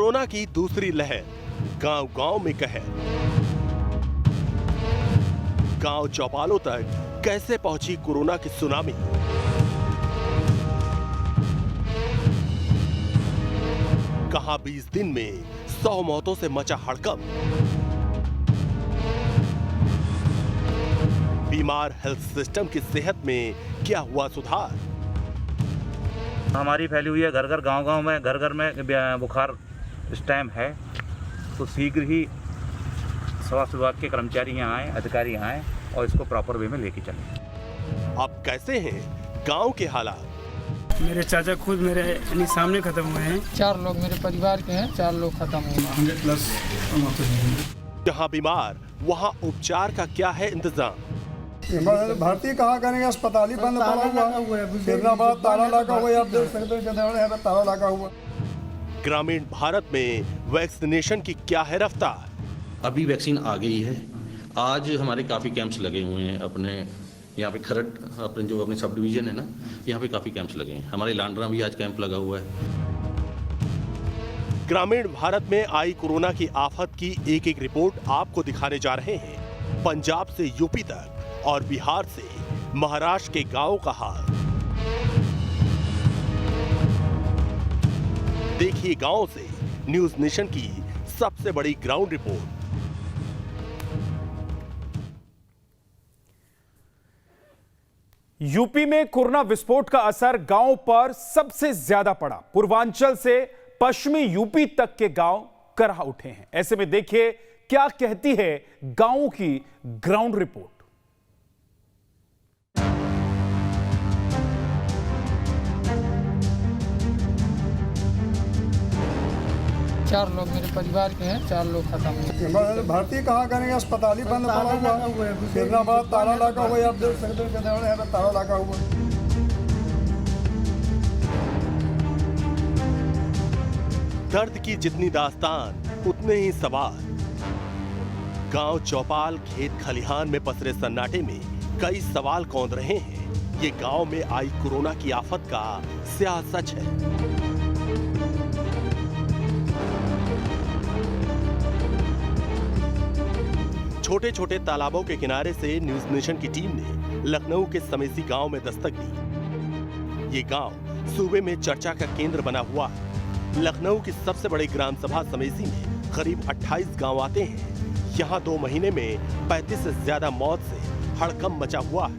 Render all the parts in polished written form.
Corona की दूसरी लहर, गांव-गांव में कहर। गांव चौपालों तक कैसे पहुंची कोरोना की सुनामी? कहां 20 दिन में 100 मौतों से मचा हड़कंप? बीमार हेल्थ सिस्टम की सेहत में क्या हुआ सुधार? हमारी फैली हुई है घर घर गांव-गांव में, घर-घर में बुखार इस टाइम है, तो शीघ्र ही स्वास्थ्य विभाग के कर्मचारी यहाँ आए, अधिकारी यहाँ आए और इसको प्रॉपर वे में लेके चले। अब कैसे हैं गांव के हालात? मेरे चाचा खुद मेरे सामने खत्म हुए हैं। 4 लोग मेरे परिवार के हैं, 4 लोग खत्म हुए हैं। 100+ जहां बीमार वहां उपचार का क्या है इंतजाम? भर्ती कहाँ करेंगे? अस्पताल ही बंद पड़ा हुआ है, सिकंदराबाद ताला लगा हुआ है, आप देख सकते हैं ताला लगा हुआ। ग्रामीण भारत में वैक्सीनेशन की क्या है रफ्तार? अभी वैक्सीन आ गई है। आज हमारे काफ़ी कैंप्स लगे हुए हैं अपने यहाँ पे खरट, अपने जो अपने सब डिवीज़न है ना, यहाँ पे काफ़ी कैंप्स लगे हैं। हमारे लांडरा भी आज कैंप लगा हुआ है। ग्रामीण भारत में आई कोरोना की आफत की एक एक रिपोर्ट आपको दिखाने जा रहे हैं। पंजाब से यूपी तक और बिहार से महाराष्ट्र के गांवों का हाल। देखिए गांव से न्यूज नेशन की सबसे बड़ी ग्राउंड रिपोर्ट। यूपी में कोरोना विस्फोट का असर गांव पर सबसे ज्यादा पड़ा। पूर्वांचल से पश्चिमी यूपी तक के गांव करह उठे हैं। ऐसे में देखिए क्या कहती है गांवों की ग्राउंड रिपोर्ट। 4 लोग मेरे परिवार के हैं, 4 लोग खत्म हुए हैं। भर्ती कहाँ करेंगे? अस्पताल ही बंद पड़ा हुआ है, सिकंदराबाद ताला लगा हुआ है, आप देख सकते हैं ताला लगा हुआ। दर्द की जितनी दास्तान उतने ही सवाल। गांव चौपाल खेत खलिहान में पसरे सन्नाटे में कई सवाल कौंध रहे हैं। ये गांव में आई कोरोना की आफत का स्याह सच है। छोटे छोटे तालाबों के किनारे से न्यूज नेशन की टीम ने लखनऊ के समेसी गांव में दस्तक दी। ये गांव सूबे में चर्चा का केंद्र बना हुआ है। लखनऊ की सबसे बड़ी ग्राम सभा समेसी में करीब 28 गांव आते हैं। यहाँ 2 महीने में 35 से ज्यादा मौत से हड़कंप मचा हुआ है।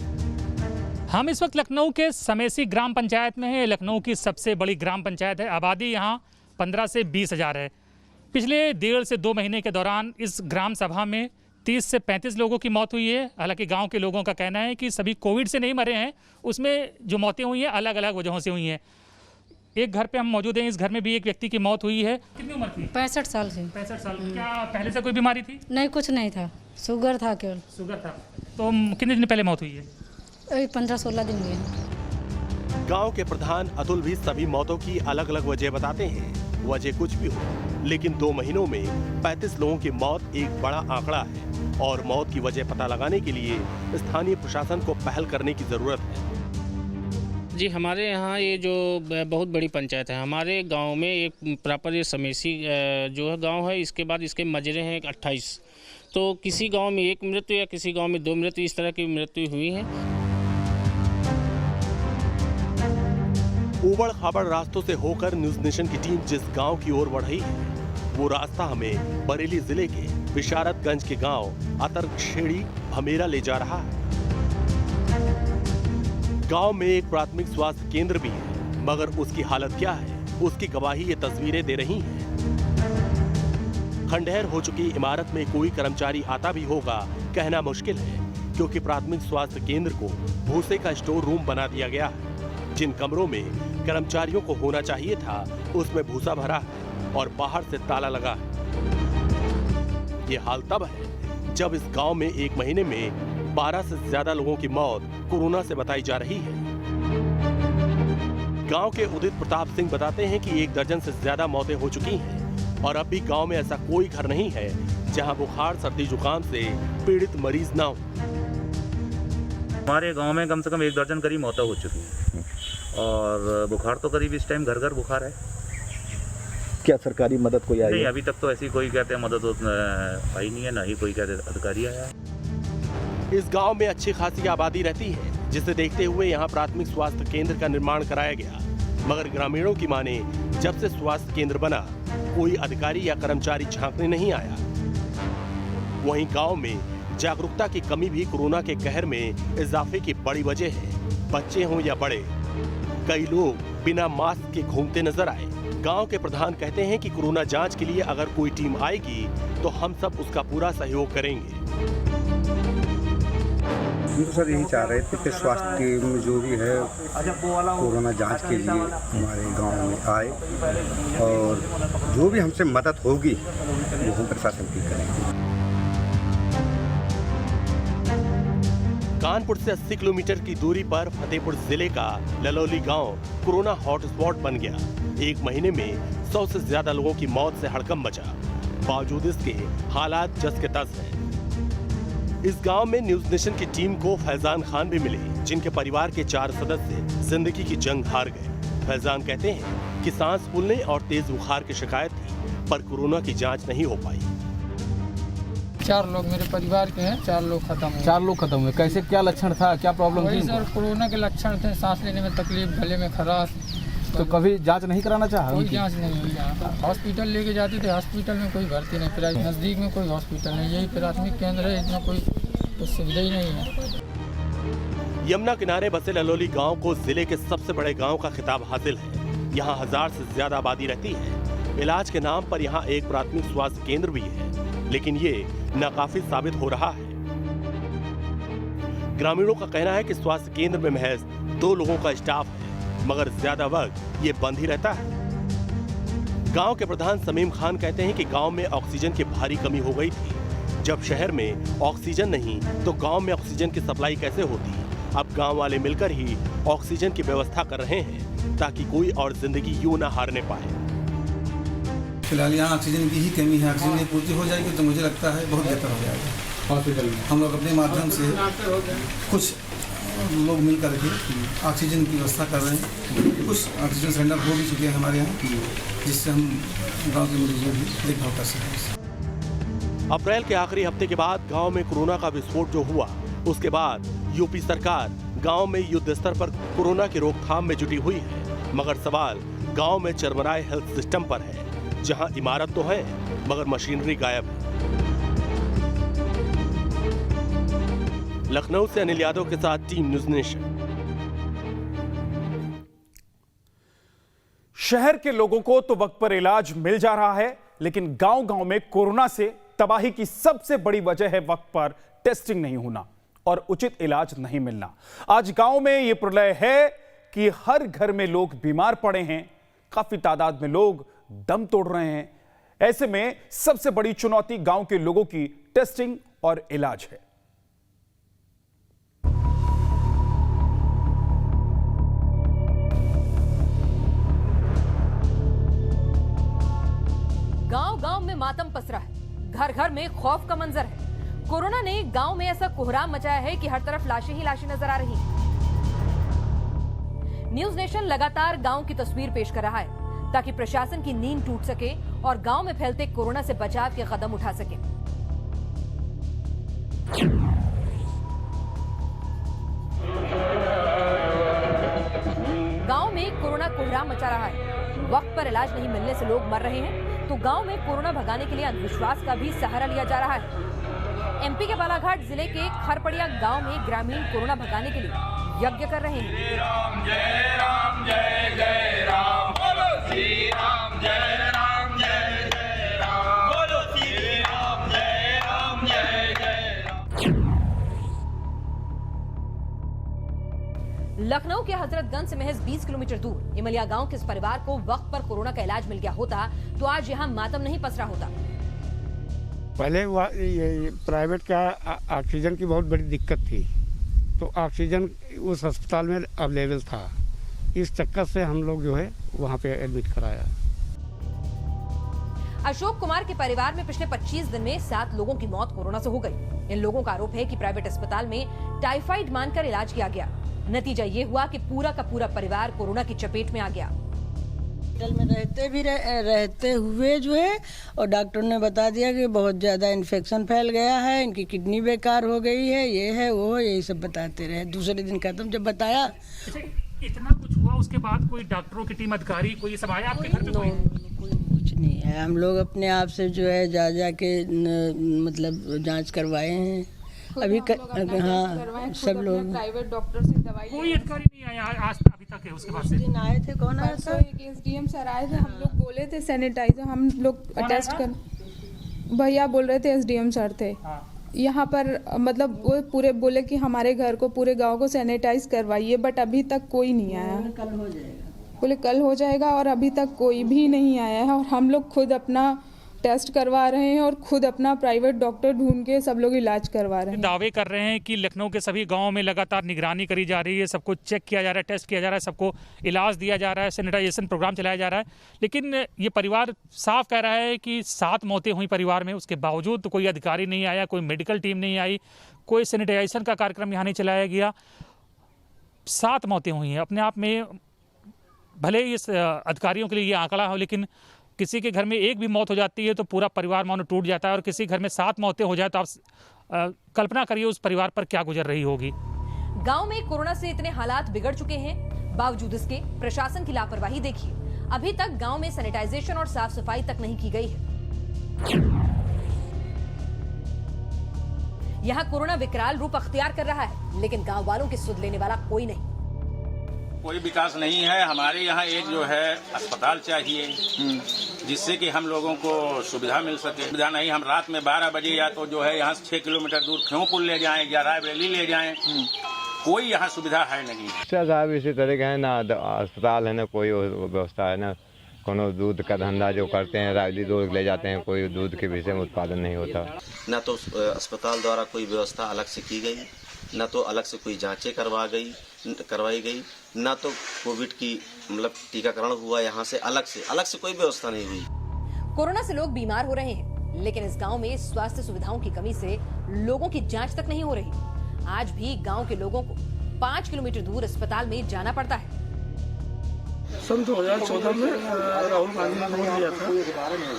हम इस वक्त लखनऊ के समेसी ग्राम पंचायत में हैं। लखनऊ की सबसे बड़ी ग्राम पंचायत है। आबादी यहाँ 15 से 20 हजार है। पिछले 1.5 से 2 महीने के दौरान इस ग्राम सभा में 30 से 35 लोगों की मौत हुई है। हालांकि गांव के लोगों का कहना है कि सभी कोविड से नहीं मरे हैं, उसमें जो मौतें हुई हैं अलग अलग वजहों से हुई हैं। एक घर पे हम मौजूद हैं। इस घर में भी एक व्यक्ति की मौत हुई है। कितनी उम्र थी? 65 साल से। 65 साल। क्या पहले से कोई बीमारी थी? नहीं, कुछ नहीं था, शुगर था केवल। शुगर था। तो कितने दिन पहले मौत हुई है? 15-16 दिन हुए। गांव के प्रधान अतुल भी सभी मौतों की अलग अलग वजह बताते हैं। वजह कुछ भी हो, लेकिन 2 महीनों में 35 लोगों की मौत एक बड़ा आंकड़ा है और मौत की वजह पता लगाने के लिए स्थानीय प्रशासन को पहल करने की जरूरत है। जी, हमारे यहाँ ये जो बहुत बड़ी पंचायत है, हमारे गांव में एक प्रॉपर ये समेसी जो है गांव है, इसके बाद इसके मजरे हैं 28। तो किसी गांव में 1 मृत्यु या किसी गांव में 2 मृत्यु, इस तरह की मृत्यु हुई है। उबड़ खाबड़ रास्तों से होकर न्यूज नेशन की टीम जिस गांव की ओर बढ़ रही है, वो रास्ता हमें बरेली जिले के बिशारतगंज के गांव अतरखेड़ी भमेरा ले जा रहा है। गांव में एक प्राथमिक स्वास्थ्य केंद्र भी है, मगर उसकी हालत क्या है, उसकी गवाही ये तस्वीरें दे रही हैं। खंडहर हो चुकी इमारत में कोई कर्मचारी आता भी होगा कहना मुश्किल है, क्योंकि प्राथमिक स्वास्थ्य केंद्र को भूसे का स्टोर रूम बना दिया गया है। जिन कमरों में कर्मचारियों को होना चाहिए था, उसमें भूसा भरा है और बाहर से ताला लगा है। ये हाल तब है जब इस गांव में 1 महीने में 12 से ज्यादा लोगों की मौत कोरोना से बताई जा रही है। गांव के उदित प्रताप सिंह बताते हैं कि 1 दर्जन से ज्यादा मौतें हो चुकी हैं और अब भी गांव में ऐसा कोई घर नहीं है जहां बुखार सर्दी जुकाम से पीड़ित मरीज ना हो। हमारे गांव में कम से कम 1 दर्जन करीब मौतें हो चुकी हैं और बुखार तो करीब इस टाइम घर घर बुखार है। क्या सरकारी मदद कोई आई नहीं, है? अभी तक तो ऐसी कोई कहते हैं मदद आई नहीं है, ना ही कोई कहते अधिकारी आया है। इस गांव में अच्छी खासी आबादी रहती है, जिसे देखते हुए यहां प्राथमिक स्वास्थ्य केंद्र का निर्माण कराया गया। मगर ग्रामीणों की माने, जब से स्वास्थ्य केंद्र बना कोई अधिकारी या कर्मचारी झांकने नहीं आया। वहीं गांव में जागरूकता की कमी भी कोरोना के कहर में इजाफे की बड़ी वजह है। बच्चे हों या बड़े, कई लोग बिना मास्क के घूमते नजर आए। गांव के प्रधान कहते हैं कि कोरोना जांच के लिए अगर कोई टीम आएगी तो हम सब उसका पूरा सहयोग करेंगे। हम तो सर यही चाह रहे थे कि स्वास्थ्य टीम जो भी है कोरोना जांच के लिए हमारे गांव में आए और जो भी हमसे मदद होगी वो हम प्रशासन की करेंगे। कानपुर से 80 किलोमीटर की दूरी पर फतेहपुर जिले का ललौली गांव कोरोना हॉटस्पॉट बन गया। एक महीने में 100 से ज्यादा लोगों की मौत से हड़कंप मचा। बावजूद इसके हालात जस के तस हैं। इस गांव में न्यूज नेशन की टीम को फैजान खान भी मिले, जिनके परिवार के 4 सदस्य जिंदगी की जंग हार गए। फैजान कहते हैं कि सांस फूलने और तेज बुखार की शिकायत थी, पर कोरोना की जांच नहीं हो पाई। 4 लोग मेरे परिवार के हैं, 4 लोग खत्म हुए। 4 लोग खत्म हुए। कैसे, क्या लक्षण था, क्या प्रॉब्लम वही थी? सर कोरोना के लक्षण थे, सांस लेने में तकलीफ, गले में खराश। तो कभी जांच नहीं कराना चाहा? कोई जांच नहीं हुई यहाँ पर। हॉस्पिटल लेके जाते थे, हॉस्पिटल में कोई भर्ती नहीं। प्राइवेट नज़दीक में कोई हॉस्पिटल नहीं, यही प्राथमिक केंद्र है, इसमें कोई सुविधा ही नहीं है। यमुना किनारे बसे ललौली गांव को जिले के सबसे बड़े गांव का खिताब हासिल है। यहाँ 1000 से ज्यादा आबादी रहती है। इलाज के नाम पर यहाँ एक प्राथमिक स्वास्थ्य केंद्र भी है, लेकिन ये नाकाफी साबित हो रहा है। ग्रामीणों का कहना है कि स्वास्थ्य केंद्र में महज 2 लोगों का स्टाफ है, मगर ज्यादा वक्त ये बंद ही रहता है। गांव के प्रधान समीम खान कहते हैं कि गांव में ऑक्सीजन की भारी कमी हो गई थी। जब शहर में ऑक्सीजन नहीं तो गांव में ऑक्सीजन की सप्लाई कैसे होती? अब गांव वाले मिलकर ही ऑक्सीजन की व्यवस्था कर रहे हैं, ताकि कोई और जिंदगी यूं न हारने पाए। फिलहाल यहाँ ऑक्सीजन की ही कमी है। ऑक्सीजन की पूर्ति हो जाएगी तो मुझे लगता है बहुत बेहतर हो जाएगा हॉस्पिटल में। हम लोग अपने माध्यम से कुछ लोग मिल करके ऑक्सीजन की व्यवस्था कर रहे हैं। कुछ ऑक्सीजन सिलेंडर हो भी चुके हैं हमारे यहाँ, जिससे हम गांव के मरीजों की देखभाल कर सकें। अप्रैल के आखिरी हफ्ते के बाद गांव में कोरोना का विस्फोट जो हुआ, उसके बाद यूपी सरकार गांव में युद्ध स्तर पर कोरोना की रोकथाम में जुटी हुई है। मगर सवाल गांव में चरमराए हेल्थ सिस्टम पर है, जहां इमारत तो है मगर मशीनरी गायब है। लखनऊ से अनिल यादव के साथ टीम न्यूज नेशन। शहर के लोगों को तो वक्त पर इलाज मिल जा रहा है, लेकिन गांव-गांव में कोरोना से तबाही की सबसे बड़ी वजह है वक्त पर टेस्टिंग नहीं होना और उचित इलाज नहीं मिलना। आज गांव में यह प्रलय है कि हर घर में लोग बीमार पड़े हैं, काफी तादाद में लोग दम तोड़ रहे हैं। ऐसे में सबसे बड़ी चुनौती गांव के लोगों की टेस्टिंग और इलाज है। गांव-गांव में मातम पसरा है, घर-घर में खौफ का मंजर है। कोरोना ने गांव में ऐसा कोहराम मचाया है कि हर तरफ लाशें ही लाशें नजर आ रही हैं। न्यूज नेशन लगातार गांव की तस्वीर पेश कर रहा है, ताकि प्रशासन की नींद टूट सके और गांव में फैलते कोरोना से बचाव के कदम उठा सके। गांव में कोरोना कोहराम मचा रहा है। वक्त पर इलाज नहीं मिलने से लोग मर रहे हैं, तो गांव में कोरोना भगाने के लिए अंधविश्वास का भी सहारा लिया जा रहा है। एमपी के बालाघाट जिले के खरपड़िया गांव में ग्रामीण कोरोना भगाने के लिए यज्ञ कर रहे हैं। जय राम जय राम जय जय राम, बोलो श्री राम जय राम जय जय राम, बोलो श्री राम जय राम जय जय राम। लखनऊ के हजरतगंज से महज 20 किलोमीटर दूर इमलिया गांव के इस परिवार को वक्त पर कोरोना का इलाज मिल गया होता तो आज यहाँ मातम नहीं पसरा होता। पहले प्राइवेट का ऑक्सीजन की बहुत बड़ी दिक्कत थी, तो ऑक्सीजन उस अस्पताल में अवेलेबल था। इस चक्कर से हम लोग जो है वहाँ पे एडमिट कराया। अशोक कुमार के परिवार में पिछले 25 दिन में 7 लोगों की मौत कोरोना से हो गई। इन लोगों का आरोप है कि प्राइवेट अस्पताल में टाइफाइड मानकर इलाज किया गया। नतीजा ये हुआ कि पूरा का पूरा परिवार कोरोना की चपेट में आ गया। हॉस्पिटल में रहते हुए जो है, और डॉक्टर ने बता दिया कि बहुत ज़्यादा इन्फेक्शन फैल गया है, इनकी किडनी बेकार हो गई है, ये है वो है, यही सब बताते रहे। दूसरे दिन खत्म जब बताया। इतना कुछ हुआ, उसके बाद कोई डॉक्टरों की टीम, अधिकारी कोई सब आया आपके घर पे? कोई कुछ नहीं है। हम लोग अपने आप से जो है जा के मतलब जांच करवाए हैं अभी हाँ सब लोग। प्राइवेट डॉक्टर से दवाई, कोई अधिकारी नहीं आया आज अभी तक है उसके बाद से? दिन आए थे, कौन आया था? एक एसडीएम सर आए थे, हम लोग बोले थे सैनिटाइजर, हम लोग टेस्ट कर, भैया बोल रहे थे, एसडीएम सर थे यहाँ पर, मतलब वो पूरे बोले कि हमारे घर को, पूरे गांव को सैनिटाइज करवाइए, बट अभी तक कोई नहीं आया। कल हो जाएगा, बोले कल हो जाएगा, और अभी तक कोई भी नहीं आया है। और हम लोग खुद अपना टेस्ट करवा रहे हैं और खुद अपना प्राइवेट डॉक्टर ढूंढ के सब लोग इलाज करवा रहे हैं। दावे कर रहे हैं कि लखनऊ के सभी गांवों में लगातार निगरानी करी जा रही है, सबको चेक किया जा रहा है, टेस्ट किया जा रहा है, सबको इलाज दिया जा रहा है, सैनिटाइजेशन प्रोग्राम चलाया जा रहा है, लेकिन ये परिवार साफ कह रहा है कि 7 मौतें हुई परिवार में, उसके बावजूद तो कोई अधिकारी नहीं आया, कोई मेडिकल टीम नहीं आई, कोई सैनिटाइजेशन का कार्यक्रम यहाँ नहीं चलाया गया। 7 मौतें हुई हैं। अपने आप में भले ही इस अधिकारियों के लिए ये आंकड़ा हो, लेकिन किसी के घर में एक भी मौत हो जाती है तो पूरा परिवार मानो टूट जाता है, और किसी घर में 7 मौतें हो जाए तो आप कल्पना करिए उस परिवार पर क्या गुजर रही होगी। गांव में कोरोना से इतने हालात बिगड़ चुके हैं, बावजूद इसके प्रशासन की लापरवाही देखिए। अभी तक गांव में सैनिटाइजेशन और साफ सफाई तक नहीं की गई है। यहाँ कोरोना विकराल रूप अख्तियार कर रहा है, लेकिन गांव वालों की सुध लेने वाला कोई नहीं। कोई विकास नहीं है। हमारे यहाँ एक जो है अस्पताल चाहिए, जिससे कि हम लोगों को सुविधा मिल सके। सुविधा नहीं, हम रात में 12 बजे या तो जो है यहाँ से 6 किलोमीटर दूर खेवपुर ले जाएं या रायबरेली ले जाएं, कोई यहाँ सुविधा है नहीं। साहब इसी तरह का है ना, अस्पताल है ना, कोई व्यवस्था है ना, कोनो दूध का धंधा जो करते हैं रायली दूध ले जाते हैं, कोई दूध के विषय में उत्पादन नहीं होता। न तो अस्पताल द्वारा कोई व्यवस्था अलग से की गई, न तो अलग से कोई जांचें करवाई गई, न तो कोविड की मतलब टीकाकरण हुआ यहाँ से अलग से कोई व्यवस्था नहीं हुई। कोरोना से लोग बीमार हो रहे हैं, लेकिन इस गांव में स्वास्थ्य सुविधाओं की कमी से लोगों की जांच तक नहीं हो रही। आज भी गांव के लोगों को 5 किलोमीटर दूर अस्पताल में जाना पड़ता है। सन 2014 में राहुल गांधी ने वोट दिया था,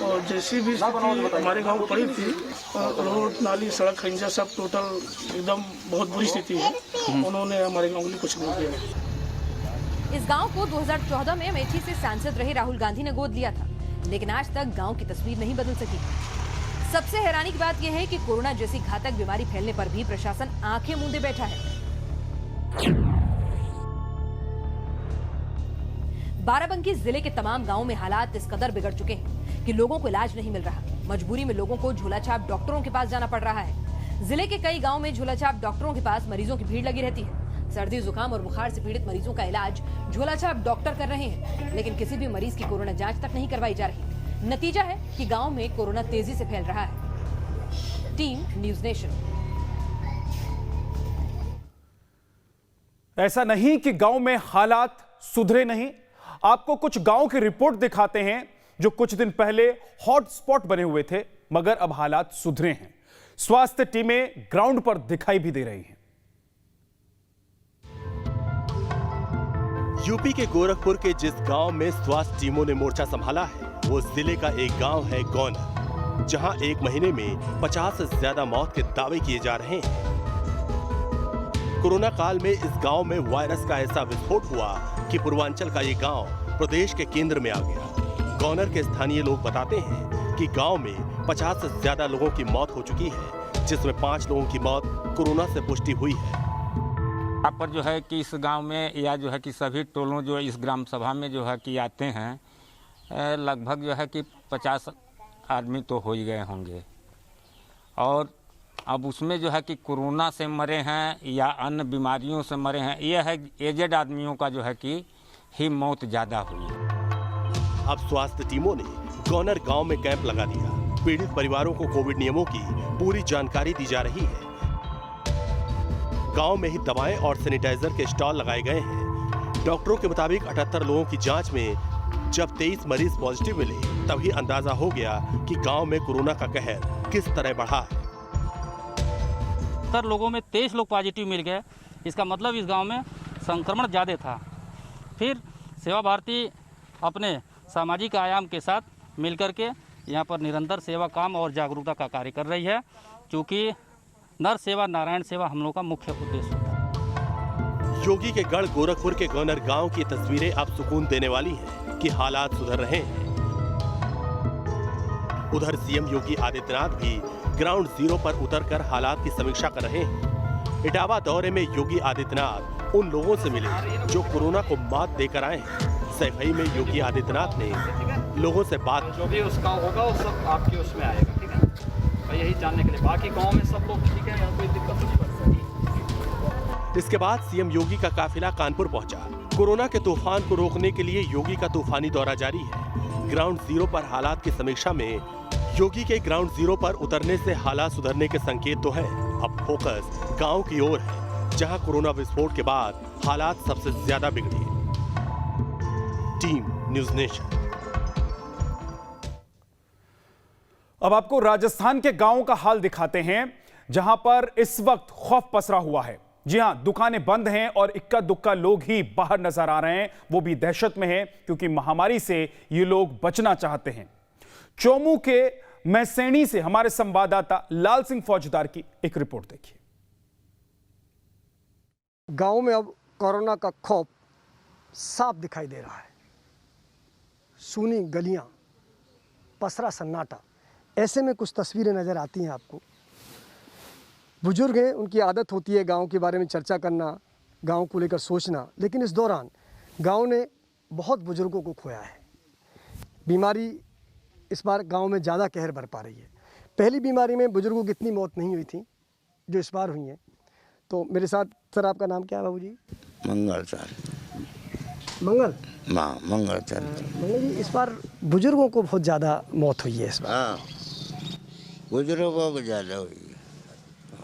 और जैसी भी स्थिति हमारे गांव पड़ी थी, रोड नाली सड़क खंजा सब टोटल एकदम बहुत बुरी स्थिति है। उन्होंने हमारे गांव के लिए कुछ नहीं किया। इस गांव को 2014 में अमेठी से सांसद रहे राहुल गांधी ने गोद लिया था, लेकिन आज तक गांव की तस्वीर नहीं बदल सकी। सबसे हैरानी की बात यह है कि कोरोना जैसी घातक बीमारी फैलने पर भी प्रशासन आंखें मूंदे बैठा है। बाराबंकी जिले के तमाम गांवों में हालात इस कदर बिगड़ चुके हैं कि लोगों को इलाज नहीं मिल रहा। मजबूरी में लोगों को झोलाछाप डॉक्टरों के पास जाना पड़ रहा है। जिले के कई गांवों में झोलाछाप डॉक्टरों के पास मरीजों की भीड़ लगी रहती है। सर्दी, जुकाम और बुखार से पीड़ित मरीजों का इलाज झोलाछाप डॉक्टर कर रहे हैं, लेकिन किसी भी मरीज की कोरोना जांच तक नहीं करवाई जा रही। नतीजा है कि गांव में कोरोना तेजी से फैल रहा है। Team news nation. ऐसा नहीं कि गांव में हालात सुधरे नहीं, आपको कुछ गांव की रिपोर्ट दिखाते हैं जो कुछ दिन पहले हॉटस्पॉट बने हुए थे, मगर अब हालात सुधरे हैं। स्वास्थ्य टीमें ग्राउंड पर दिखाई भी दे रही हैं। यूपी के गोरखपुर के जिस गांव में स्वास्थ्य टीमों ने मोर्चा संभाला है, वो जिले का एक गांव है गौनर, जहां एक महीने में 50 से ज्यादा मौत के दावे किए जा रहे हैं। कोरोना काल में इस गांव में वायरस का ऐसा विस्फोट हुआ कि पूर्वांचल का ये गांव प्रदेश के केंद्र में आ गया। गौनर के स्थानीय लोग बताते हैं कि गांव में 50 से ज्यादा लोगों की मौत हो चुकी है, जिसमें 5 लोगों की मौत कोरोना से पुष्टि हुई है। यहाँ पर जो है कि इस गांव में या जो है कि सभी टोलों जो इस ग्राम सभा में जो है कि आते हैं, लगभग जो है कि 50 आदमी तो हो ही गए होंगे, और अब उसमें जो है कि कोरोना से मरे हैं या अन्य बीमारियों से मरे हैं, यह है एजेड आदमियों का जो है कि ही मौत ज़्यादा हुई है। अब स्वास्थ्य टीमों ने गौनर गांव में कैंप लगा दिया। पीड़ित परिवारों को कोविड नियमों की पूरी जानकारी दी जा रही है। गांव में ही दवाएं और सैनिटाइजर के स्टॉल लगाए गए हैं। डॉक्टरों के मुताबिक 78 लोगों की जांच में जब 23 मरीज पॉजिटिव मिले, तभी अंदाजा हो गया कि गांव में कोरोना का कहर किस तरह बढ़ा है। 70 लोगों में 23 लोग पॉजिटिव मिल गए। इसका मतलब इस गांव में संक्रमण ज़्यादा था। फिर सेवा भारती अपने सामाजिक आयाम के साथ मिलकर के यहाँ पर निरंतर सेवा काम और जागरूकता का कार्य कर रही है, क्योंकि नर सेवा नारायण सेवा हम लोग का मुख्य उद्देश्य होता है। योगी के गढ़ गोरखपुर के गौनर गांव की तस्वीरें अब सुकून देने वाली हैं कि हालात सुधर रहे हैं। उधर सीएम योगी आदित्यनाथ भी ग्राउंड जीरो पर उतरकर हालात की समीक्षा कर रहे हैं। इटावा दौरे में योगी आदित्यनाथ उन लोगों से मिले जो कोरोना को मात देकर आए हैं। सैफई में योगी आदित्यनाथ ने लोगों से बात, जो भी उसका होगा वो सब आपके उसमें आएगा, ठीक है। और यही जानने के लिए बाकी गांव में सब लोग ठीक है, यहाँ कोई दिक्कत नहीं पड़ सकती। इसके बाद सीएम योगी का काफिला कानपुर पहुंचा। कोरोना के तूफान को रोकने के लिए योगी का तूफानी दौरा जारी है। ग्राउंड जीरो पर हालात की समीक्षा में योगी के ग्राउंड जीरो पर उतरने से हालात सुधरने के संकेत तो है। अब फोकस गांव की ओर है, जहां कोरोना विस्फोट के बाद हालात सबसे ज्यादा बिगड़े। Team news nation. अब आपको राजस्थान के गांवों का हाल दिखाते हैं, जहां पर इस वक्त खौफ पसरा हुआ है। जी हां, दुकानें बंद हैं और इक्का दुक्का लोग ही बाहर नजर आ रहे हैं। वो भी दहशत में हैं, क्योंकि महामारी से ये लोग बचना चाहते हैं। चोमू के मैसेणी से हमारे संवाददाता लाल सिंह फौजदार की एक रिपोर्ट देखिए। गांव में अब कोरोना का खौफ साफ दिखाई दे रहा है। सूनी गलियां, पसरा सन्नाटा, ऐसे में कुछ तस्वीरें नज़र आती हैं आपको। बुजुर्ग हैं, उनकी आदत होती है गांव के बारे में चर्चा करना, गांव को लेकर सोचना, लेकिन इस दौरान गांव ने बहुत बुजुर्गों को खोया है। बीमारी इस बार गांव में ज़्यादा कहर बरपा रही है। पहली बीमारी में बुजुर्गों की इतनी मौत नहीं हुई थी जो इस बार हुई हैं। तो मेरे साथ सर, आपका नाम क्या है बाबू जी? मंगल सर। मंगल? हाँ, मंगल सर। मंगल जी, इस बार बुजुर्गों को बहुत ज़्यादा मौत हुई है इस बार। हाँ, बुजुर्गों को ज़्यादा हुई है।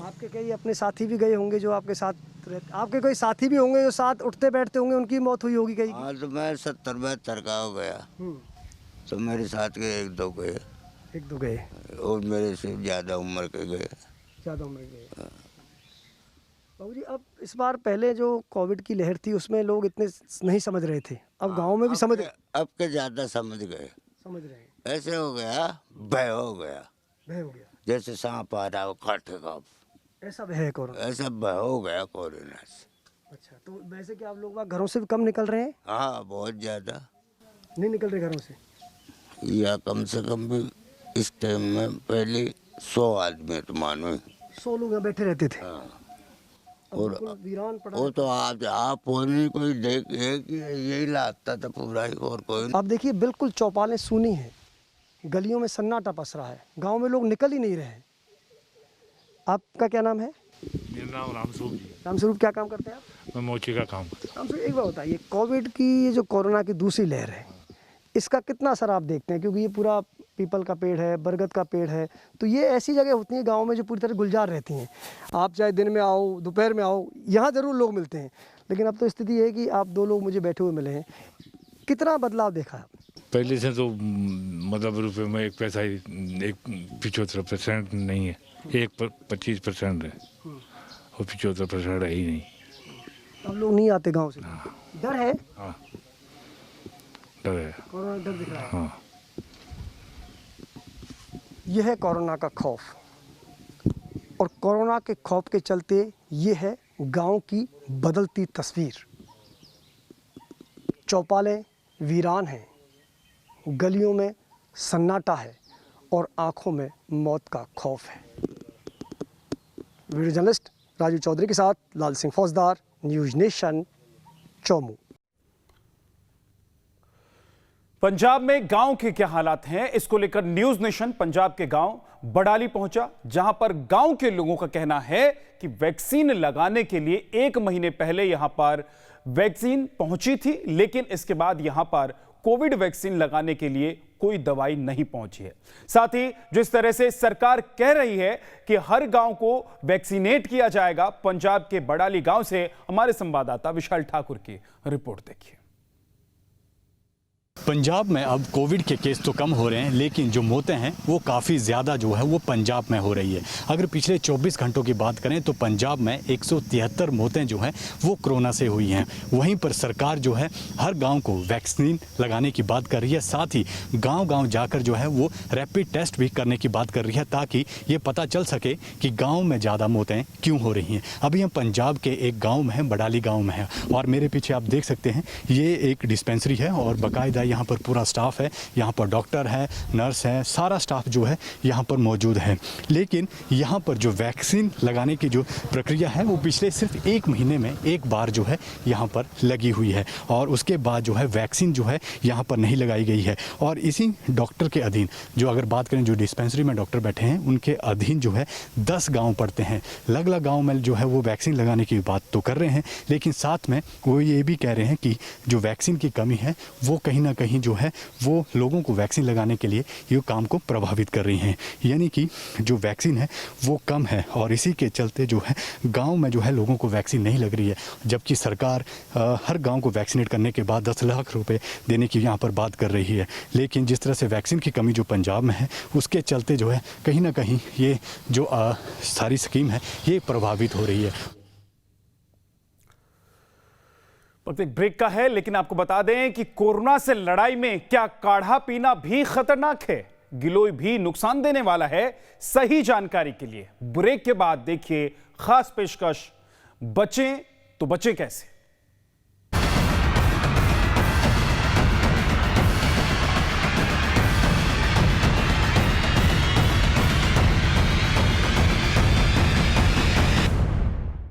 आपके कई अपने साथी भी गए होंगे जो आपके साथ रहते, आपके कोई साथी भी होंगे जो साथ उठते बैठते होंगे, उनकी मौत हुई होगी कहीं? हाँ, तो मैं 70-72 का हो गया, तो मेरे साथ के एक दो गए, और मेरे से ज़्यादा उम्र के गए। ज़्यादा उम्र के। बाबू जी, अब इस बार पहले जो कोविड की लहर थी उसमें लोग इतने नहीं समझ रहे थे, अब गांव में भी समझ, अब के ज़्यादा समझ गए, समझ रहे हैं। ऐसे हो गया, भय हो गया, भय हो गया, जैसे सांप आ रहा हो काटेगा, ऐसा भय है कोरोना, ऐसा भय हो गया कोरोना से। अच्छा, तो वैसे कि आप लोग घरों से भी कम निकल रहे हैं? हाँ, बहुत ज़्यादा नहीं निकल रहे घरों से, या कम से कम भी इस टाइम में पहले 100 आदमी तो मानो 100 लोग यहाँ बैठे रहते थे। हाँ। और वो तो आप नहीं कोई देख यही लगता था पूरा ही, और कोई। आप देखिए, बिल्कुल चौपालें सूनी हैं, गलियों में सन्नाटा पसरा है, गांव में लोग निकल ही नहीं रहे हैं। आपका क्या नाम है? मेरा नाम रामस्वरूप जी। रामस्वरूप, क्या काम करते हैं आप? मैं मोची का काम करता हूँ। रामस्वरूप, एक बात बताइए, कोविड की ये जो कोरोना की दूसरी लहर है, इसका कितना असर आप देखते हैं? क्योंकि ये पूरा पीपल का पेड़ है, बरगद का पेड़ है, तो ये ऐसी जगह होती हैं गांव में जो पूरी तरह गुलजार रहती हैं। आप चाहे दिन में आओ, दोपहर में आओ, यहाँ ज़रूर लोग मिलते हैं, लेकिन अब तो स्थिति है कि आप 2 लोग मुझे बैठे हुए मिले हैं। कितना बदलाव देखा है? पहले से तो मतलब रुपये में एक पैसा ही, एक 75% नहीं है, एक 25% है, और 75% है ही नहीं। अब लोग नहीं आते गाँव से, डर है? हाँ, डर है, कोरोना डर दिख रहा है। हाँ। यह है कोरोना का खौफ, और कोरोना के खौफ के चलते ये है गांव की बदलती तस्वीर। चौपालें वीरान हैं, गलियों में सन्नाटा है, और आंखों में मौत का खौफ है। वीडियो जर्नलिस्ट राजू चौधरी के साथ लाल सिंह फौजदार, न्यूज़ नेशन, चौमू। पंजाब में गांव के क्या हालात हैं, इसको लेकर न्यूज़ नेशन पंजाब के गांव बड़ाली पहुंचा, जहां पर गांव के लोगों का कहना है कि वैक्सीन लगाने के लिए 1 महीने पहले यहां पर वैक्सीन पहुंची थी, लेकिन इसके बाद यहां पर कोविड वैक्सीन लगाने के लिए कोई दवाई नहीं पहुंची है। साथ ही जिस तरह से सरकार कह रही है कि हर गांव को वैक्सीनेट किया जाएगा, पंजाब के बड़ाली गांव से हमारे संवाददाता विशाल ठाकुर की रिपोर्ट देखिए। पंजाब में अब कोविड के केस तो कम हो रहे हैं, लेकिन जो मौतें हैं वो काफ़ी ज़्यादा जो है वो पंजाब में हो रही है। अगर पिछले 24 घंटों की बात करें तो पंजाब में 173 मौतें जो हैं वो कोरोना से हुई हैं। वहीं पर सरकार जो है हर गांव को वैक्सीन लगाने की बात कर रही है, साथ ही गांव-गांव जाकर जो है वो रैपिड टेस्ट भी करने की बात कर रही है, ताकि ये पता चल सके कि गाँव में ज़्यादा मौतें क्यों हो रही हैं। अभी हम पंजाब के एक गाँव में हैं, बडाली गाँव में है, और मेरे पीछे आप देख सकते हैं ये एक डिस्पेंसरी है और बाकायदा यहाँ पर पूरा स्टाफ है। यहाँ पर डॉक्टर है, नर्स है, सारा स्टाफ जो है यहाँ पर मौजूद है। लेकिन यहाँ पर जो वैक्सीन लगाने की जो प्रक्रिया है वो पिछले सिर्फ 1 महीने में एक बार जो है यहाँ पर लगी हुई है, और उसके बाद जो है वैक्सीन जो है यहाँ पर नहीं लगाई गई है। और इसी डॉक्टर के अधीन जो अगर बात करें, जो डिस्पेंसरी में डॉक्टर बैठे हैं उनके अधीन जो है 10 गाँव पड़ते हैं। अलग अलग गाँव में जो है वो वैक्सीन लगाने की बात तो कर रहे हैं, लेकिन साथ में वो ये भी कह रहे हैं कि जो वैक्सीन की कमी है वो कहीं ना कहीं जो है वो लोगों को वैक्सीन लगाने के लिए ये काम को प्रभावित कर रही हैं। यानी कि जो वैक्सीन है वो कम है, और इसी के चलते जो है गांव में जो है लोगों को वैक्सीन नहीं लग रही है। जबकि सरकार हर गांव को वैक्सीनेट करने के बाद 10 लाख रुपए देने की यहाँ पर बात कर रही है, लेकिन जिस तरह से वैक्सीन की कमी जो पंजाब में है उसके चलते जो है कहीं ना कहीं ये जो सारी स्कीम है ये प्रभावित हो रही है। वक्त एक ब्रेक का है, लेकिन आपको बता दें कि कोरोना से लड़ाई में क्या काढ़ा पीना भी खतरनाक है, गिलोय भी नुकसान देने वाला है। सही जानकारी के लिए ब्रेक के बाद देखिए खास पेशकश, बचें तो बचें कैसे।